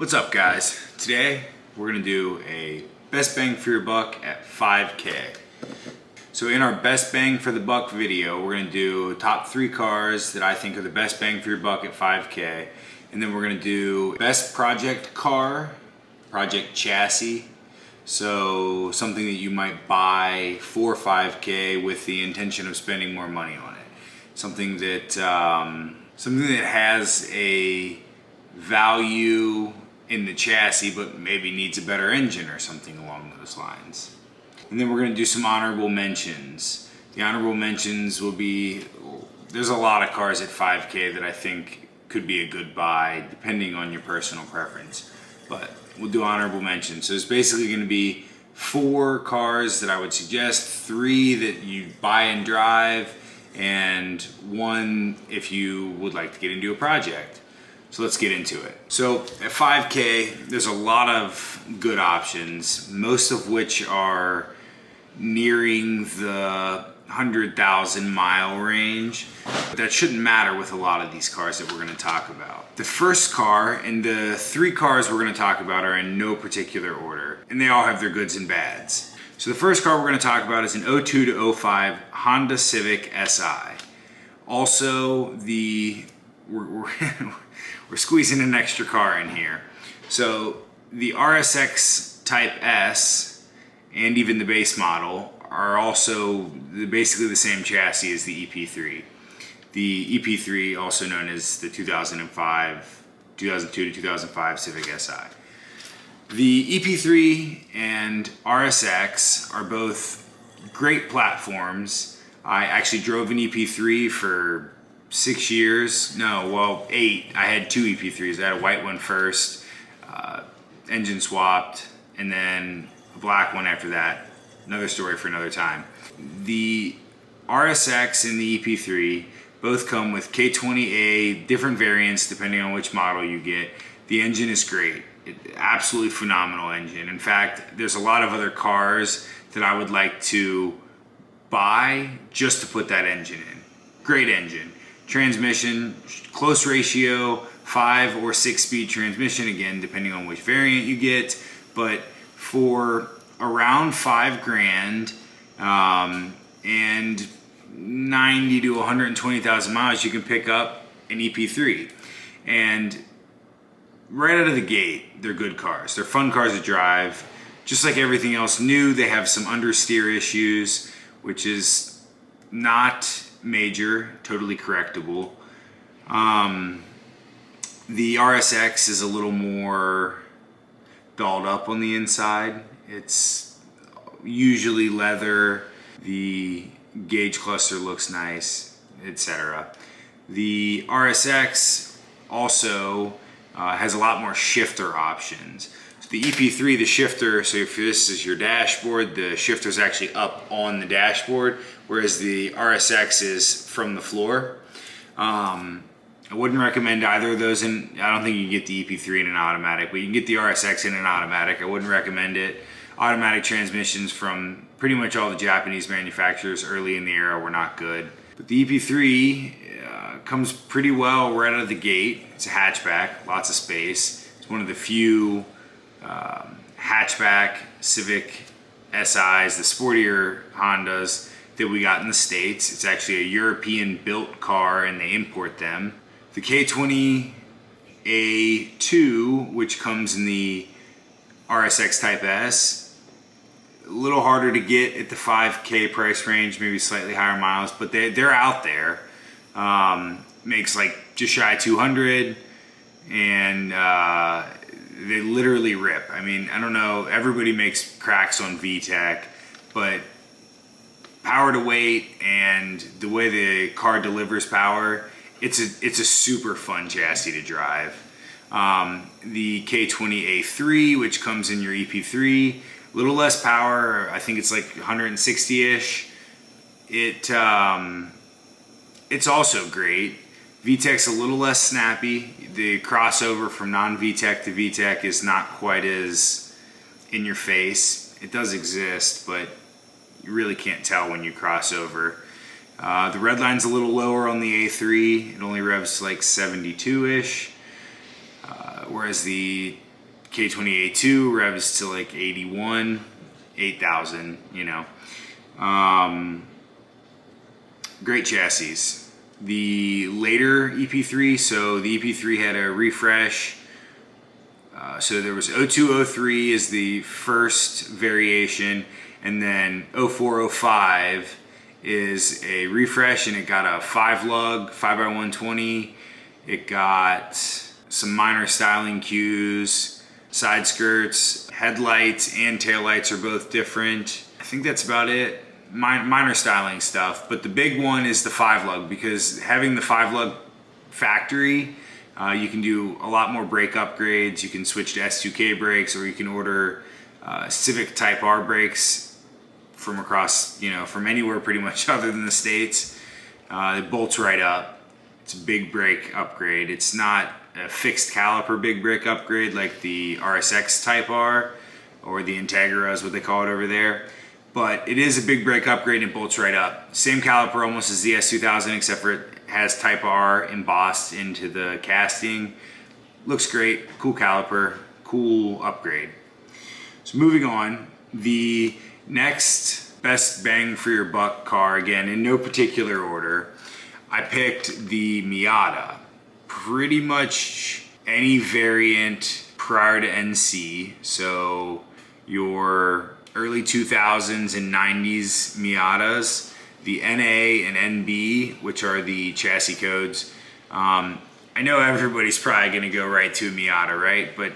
What's up, guys? Today we're gonna do a best bang for your buck at 5K. So in our best bang for the buck video, we're gonna do top 3 cars that I think are the best bang for your buck at 5K. And then we're gonna do best project car, project chassis. So something that you might buy for 5K with the intention of spending more money on it. Something that has a value in the chassis, but maybe needs a better engine or something along those lines. And then we're going to do some honorable mentions. The honorable mentions will be, there's a lot of cars at 5K that I think could be a good buy depending on your personal preference, but we'll do honorable mentions. So it's basically going to be 4 cars that I would suggest, 3 that you buy and drive, and 1 if you would like to get into a project. So let's get into it. So at 5K, there's a lot of good options, most of which are nearing the 100,000 mile range. But that shouldn't matter with a lot of these cars that we're gonna talk about. The first car and the 3 cars we're gonna talk about are in no particular order, and they all have their goods and bads. So the first car we're gonna talk about is an 02 to 05 Honda Civic Si. Also, we're squeezing an extra car in here. So the RSX Type S and even the base model are also basically the same chassis as the EP3. The EP3, also known as the 2002 to 2005 Civic Si. The EP3 and RSX are both great platforms. I actually drove an EP3 for 6 years, 8. I had 2 EP3s. I had a white one first, engine swapped, and then a black one after that. Another story for another time. The RSX and the EP3 both come with K20A, different variants depending on which model you get. The engine is great. Absolutely phenomenal engine. In fact, there's a lot of other cars that I would like to buy just to put that engine in. Great engine. Transmission, close ratio, 5 or 6 speed transmission, again, depending on which variant you get. But for around $5,000 and 90 to 120,000 miles, you can pick up an EP3. And right out of the gate, they're good cars. They're fun cars to drive. Just like everything else new, they have some understeer issues, which is not major, totally correctable. The RSX is a little more dolled up on the inside. It's usually leather. The gauge cluster looks nice, etc. The RSX also has a lot more shifter options. So the EP3, the shifter, so if this is your dashboard, the shifter is actually up on the dashboard, whereas the RSX is from the floor. I wouldn't recommend either of those, and I don't think you can get the EP3 in an automatic, but you can get the RSX in an automatic. I wouldn't recommend it. Automatic transmissions from pretty much all the Japanese manufacturers early in the era were not good. But the EP3 comes pretty well right out of the gate. It's a hatchback, lots of space. It's one of the few hatchback Civic SIs, the sportier Hondas that we got in the States. It's actually a European built car and they import them. The K20A2, which comes in the RSX Type S, a little harder to get at the 5K price range, maybe slightly higher miles, but they're out there. Makes like just shy of 200, and they literally rip. I mean, I don't know, everybody makes cracks on VTEC, but power to weight and the way the car delivers power, it's a super fun chassis to drive. The K20A3, which comes in your EP3, a little less power. I think it's like 160-ish. It's also great. VTEC's a little less snappy. The crossover from non-VTEC to VTEC is not quite as in your face. It does exist, but you really can't tell when you cross over. The red line's a little lower on the A3. It only revs like 72-ish. Whereas the K20A2 revs to like 81, 8,000, you know. Great chassis. The later EP3, so the EP3 had a refresh. So there was 0203 is the first variation, and then 0405 is a refresh, and it got a 5-lug 5x120. It got some minor styling cues, side skirts, headlights and taillights are both different. I think that's about it. Minor styling stuff, but the big one is the 5-lug, because having the 5-lug factory, you can do a lot more brake upgrades. You can switch to S2K brakes, or you can order Civic Type R brakes from across, from anywhere pretty much other than the States. It bolts right up. It's a big brake upgrade. It's not a fixed caliper big brake upgrade like the RSX Type R or the Integra is what they call it over there. But it is a big brake upgrade and it bolts right up. Same caliper almost as the S2000, except for it has Type R embossed into the casting. Looks great, cool caliper, cool upgrade. So moving on, the next best bang for your buck car, again, in no particular order, I picked the Miata. Pretty much any variant prior to NC, so your early 2000s and 90s Miatas, the NA and NB, which are the chassis codes. I know everybody's probably gonna go right to a Miata, right? But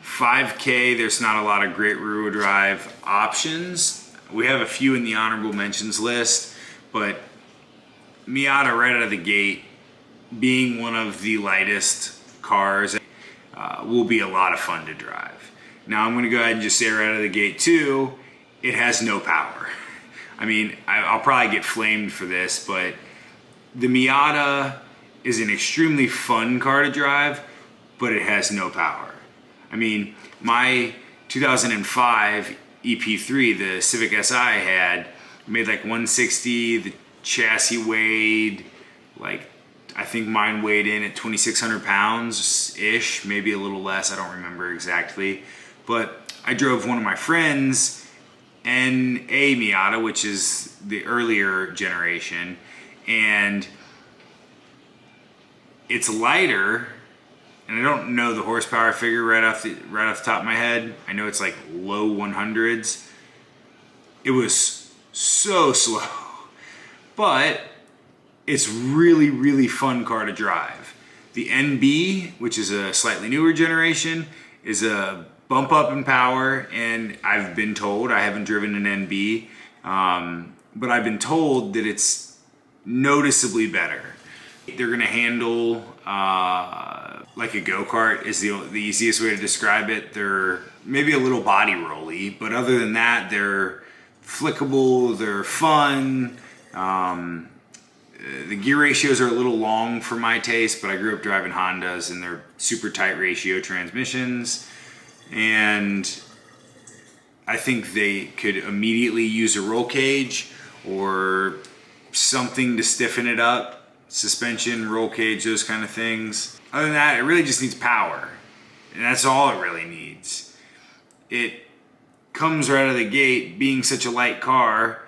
5K, there's not a lot of great rear-wheel drive options. We have a few in the honorable mentions list, but Miata right out of the gate, being one of the lightest cars, will be a lot of fun to drive. Now I'm gonna go ahead and just say right out of the gate too, it has no power. I mean, I'll probably get flamed for this, but the Miata is an extremely fun car to drive, but it has no power. I mean, my 2005 EP3, the Civic Si I had, made like 160, the chassis weighed like, I think mine weighed in at 2,600 pounds-ish, maybe a little less, I don't remember exactly. But I drove one of my friends' NA Miata, which is the earlier generation, and it's lighter, and I don't know the horsepower figure right off the top of my head. I know it's like low 100s. It was so slow, but it's really, really fun car to drive. The NB, which is a slightly newer generation, is a bump up in power, and I've been told, I haven't driven an NB, but I've been told that it's noticeably better. They're gonna handle like a go-kart is the easiest way to describe it. They're maybe a little body rolly, but other than that, they're flickable, they're fun. The gear ratios are a little long for my taste, but I grew up driving Hondas and they're super tight ratio transmissions. And I think they could immediately use a roll cage or something to stiffen it up. Suspension, roll cage, those kind of things. Other than that, it really just needs power. And that's all it really needs. It comes right out of the gate, being such a light car.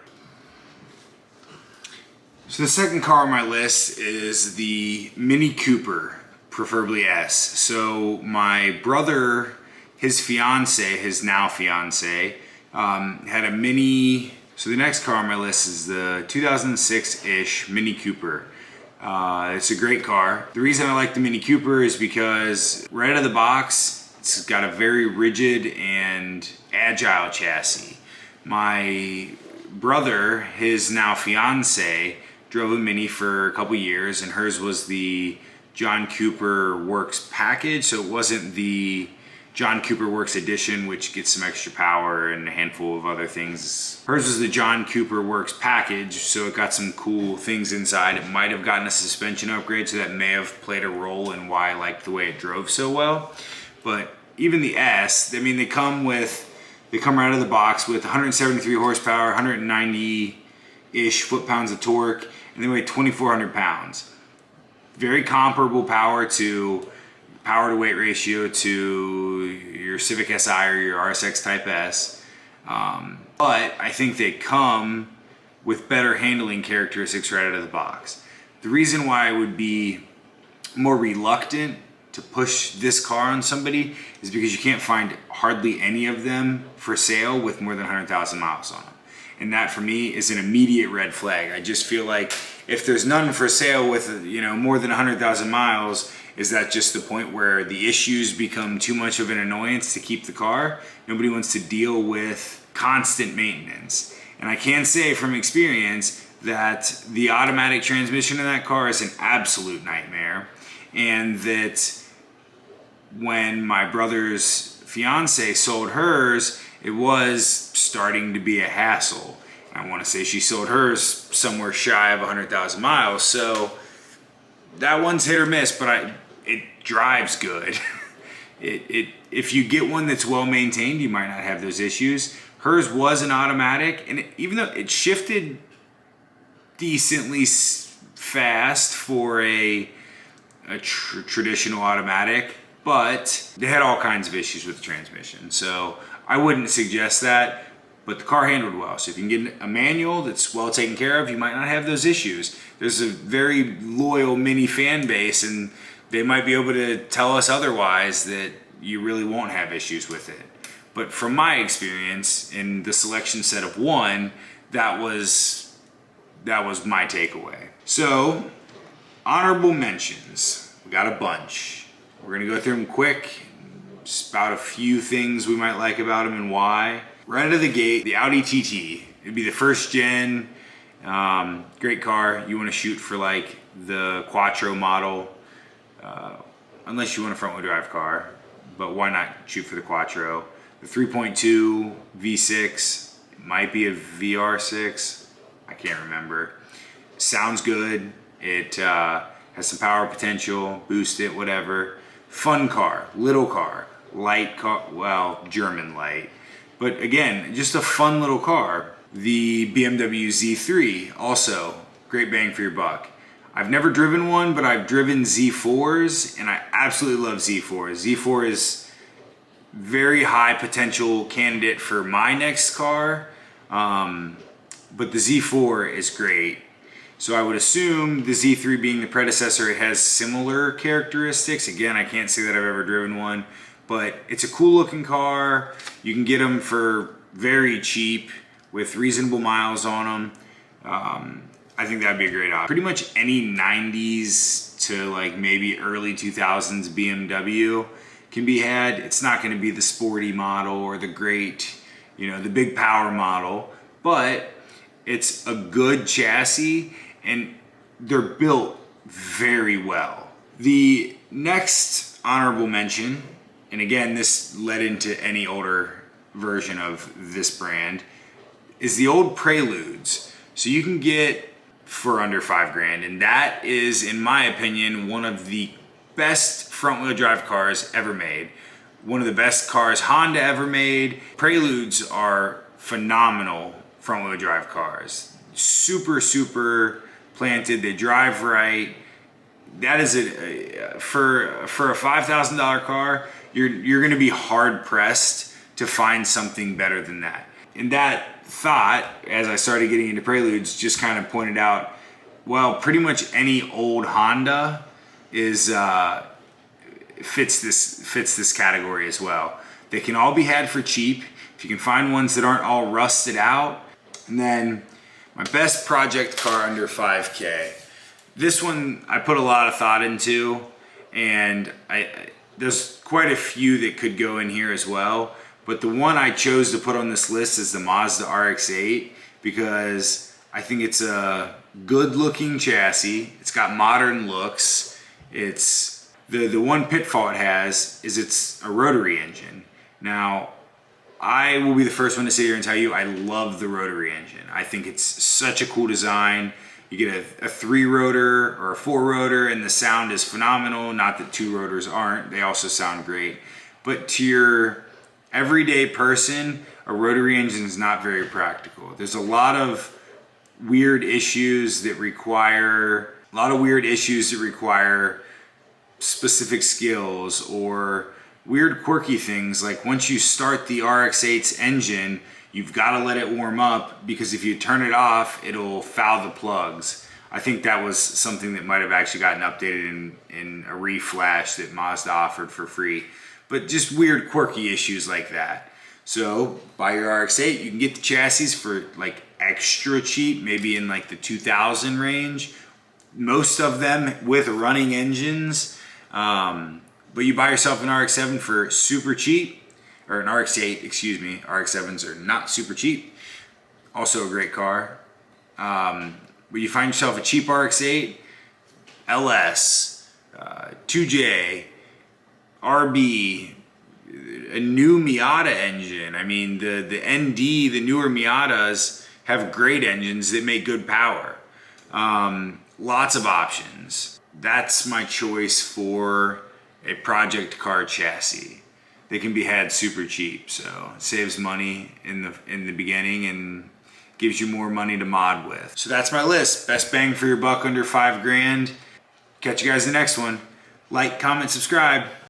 So the second car on my list is the Mini Cooper, preferably S. So my brother, his fiance, his now fiance, had a Mini. So the next car on my list is the 2006-ish Mini Cooper. It's a great car. The reason I like the Mini Cooper is because right out of the box, it's got a very rigid and agile chassis. My brother, his now fiance, drove a Mini for a couple years, and hers was the John Cooper Works package, so it wasn't the John Cooper Works edition, which gets some extra power and a handful of other things. Hers was the John Cooper Works package, so it got some cool things inside. It might have gotten a suspension upgrade, so that may have played a role in why I liked the way it drove so well. But even the S, I mean, they come right out of the box with 173 horsepower, 190-ish foot-pounds of torque, and they weigh 2,400 pounds. Very comparable power to weight ratio to your Civic Si or your RSX Type S. But I think they come with better handling characteristics right out of the box. The reason why I would be more reluctant to push this car on somebody is because you can't find hardly any of them for sale with more than 100,000 miles on them. And that for me is an immediate red flag. I just feel like if there's none for sale with, more than 100,000 miles, is that just the point where the issues become too much of an annoyance to keep the car? Nobody wants to deal with constant maintenance. And I can say from experience that the automatic transmission in that car is an absolute nightmare. And that when my brother's fiance sold hers, it was starting to be a hassle. I want to say she sold hers somewhere shy of 100,000 miles. So that one's hit or miss, but it drives good. If you get one that's well maintained, you might not have those issues. Hers was an automatic, and even though it shifted decently fast for a traditional automatic, but they had all kinds of issues with the transmission. So I wouldn't suggest that, but the car handled well. So if you can get a manual that's well taken care of, you might not have those issues. There's a very loyal Mini fan base, and they might be able to tell us otherwise, that you really won't have issues with it. But from my experience in the selection set of one, that was my takeaway. So, honorable mentions. We got a bunch. We're gonna go through them quick, just about a few things we might like about them and why. Right out of the gate, the Audi TT. It'd be the first gen, great car. You wanna shoot for like the Quattro model, unless you want a front wheel drive car, but why not shoot for the Quattro? The 3.2 V6, it might be a VR6, I can't remember. Sounds good. It has some power potential, boost it, whatever. Fun car, little car, light car, well, German light. But again, just a fun little car. The BMW Z3, also great bang for your buck. I've never driven one, but I've driven Z4s, and I absolutely love Z4s. Z4 is very high potential candidate for my next car, but the Z4 is great. So I would assume the Z3 being the predecessor, it has similar characteristics. Again, I can't say that I've ever driven one, but it's a cool looking car. You can get them for very cheap with reasonable miles on them. I think that'd be a great option. Pretty much any 90s to like maybe early 2000s BMW can be had. It's not going to be the sporty model or the great, the big power model, but it's a good chassis and they're built very well. The next honorable mention, and again, this led into any older version of this brand, is the old Preludes. So you can get for under $5,000, and that is, in my opinion, one of the best front wheel drive cars ever made. One of the best cars Honda ever made. Preludes are phenomenal front wheel drive cars. Super planted, they drive right. That is for a $5,000 car, you're gonna be hard pressed to find something better than that. And that thought, as I started getting into Preludes, just kind of pointed out, well, pretty much any old Honda is fits this category as well. They can all be had for cheap if you can find ones that aren't all rusted out. And then my best project car under $5K. This one I put a lot of thought into, and there's quite a few that could go in here as well. But the one I chose to put on this list is the Mazda RX-8, because I think it's a good looking chassis. It's got modern looks. It's the one pitfall it has is it's a rotary engine. Now, I will be the first one to sit here and tell you I love the rotary engine. I think it's such a cool design. You get a 3-rotor or a 4-rotor and the sound is phenomenal. Not that 2 rotors aren't, they also sound great. But to your everyday person, a rotary engine is not very practical. There's a lot of weird issues that require specific skills, or weird quirky things like once you start the RX-8's engine, you've got to let it warm up, because if you turn it off, it'll foul the plugs. I think that was something that might have actually gotten updated in a reflash that Mazda offered for free. But just weird quirky issues like that. So buy your RX-8, you can get the chassis for like extra cheap, maybe in like the 2000 range. Most of them with running engines. But you buy yourself an RX-7 for super cheap, or an RX-8, excuse me. RX-7s are not super cheap. Also a great car. But you find yourself a cheap RX-8, LS, 2J, RB, a new Miata engine. I mean, the ND, the newer Miatas have great engines that make good power. Lots of options. That's my choice for a project car chassis. They can be had super cheap, so it saves money in the beginning and gives you more money to mod with. So that's my list. Best bang for your buck under $5 grand. Catch you guys in the next one. Like, comment, subscribe.